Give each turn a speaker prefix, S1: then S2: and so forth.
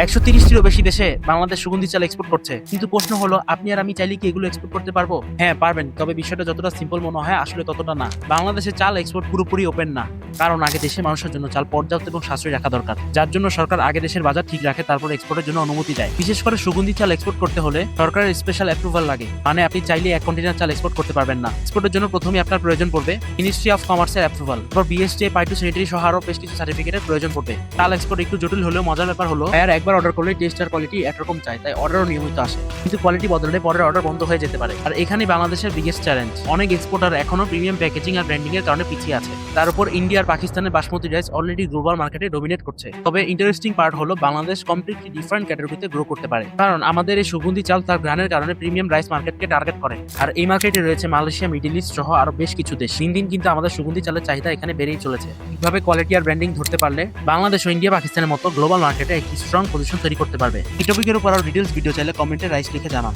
S1: 130টিরও বেশি দেশে বাংলাদেশ সুগন্ধি চাল এক্সপোর্ট করছে, কিন্তু প্রশ্ন হলো আপনি আর আমি চাইলে কি এগুলো এক্সপোর্ট করতে পারবো? হ্যাঁ পারবেন, তবে বিষয়টা যতটা সিম্পল মনে হয় আসলে ততটা না। বাংলাদেশে চাল এক্সপোর্ট পুরোপুরি ওপেন না, কারণ আগে দেশের মানুষের জন্য চাল পর্যাপ্ত এবং সাশ্রয়ী রাখা দরকার, যার জন্য সরকার আগে দেশের বাজার ঠিক রাখে, তারপর এক্সপোর্টের জন্য অনুমতি দেয়। বিশেষ করে সুগন্ধি চাল এক্সপোর্ট করতে হলে সরকারের স্পেশাল অ্যাপ্রুভাল লাগে, মানে আপনি চাইলে 1 কন্টেনার চাল এক্সপোর্ট করতে পারবেন না। এক্সপোর্টের জন্য প্রথমে আপনার প্রয়োজন পড়বে মিনিস্ট্রি অফ কমার্সের অ্যাপ্রুভাল, তারপর বিএসটিআই ফাইটোস্যানিটারি সহ আরো বেশ কিছু সার্টিফিকেটের প্রয়োজন পড়বে। চাল এক্সপোর্ট একটু জটিল হলেও মজার ব্যাপার হলো আর একবার অর্ডার করলে টেস্ট আর কোয়ালিটি একরকম চাই, তাই অর্ডারও নিয়মিত আসে, কিন্তু কোয়ালিটি বদলালে পরের অর্ডার বন্ধ হয়ে যেতে পারে। আর এখানে বাংলাদেশের বিগেস্ট চ্যালেঞ্জ, অনেক এক্সপোর্টার এখনো প্রিমিয়াম প্যাকেজিং আর ব্র্যান্ডিং এর কারণে পিছিয়ে আছে। তার উপর ইন্ডিয়া আর পাকিস্তানের বাসমতি রাইস অলরেডি গ্লোবাল মার্কেটে ডমিনেট করছে। তবে ইন্টারেস্টিং পার্ট হলো বাংলাদেশ কমপ্লিটলি ডিফারেন্ট ক্যাটাগরিতে গ্রো করতে পারে, কারণ আমাদের এই সুগন্ধি চাল তার গ্রানের কারণে প্রিমিয়াম রাইস মার্কেটকে টার্গেট করে, আর এই মার্কেটে রয়েছে মালয়েশিয়া, মিডল ইস্ট সহ আরো বেশ কিছু দেশ। দিন দিন কিন্তু আমাদের সুগন্ধি চালের চাহিদা এখানে বেড়েই চলেছে। কিভাবে কোয়ালিটি আর ব্র্যান্ডিং ধরতে পারলে বাংলাদেশ ও ইন্ডিয়া পাকিস্তানের মতো গ্লোবাল মার্কেটে একটি স্ট্রং পজিশন তৈরি করতে পারবে। এই টপিকের উপর আরো ডিটেলস ভিডিও চাইলে কমেন্টে রাইস লিখে জানান।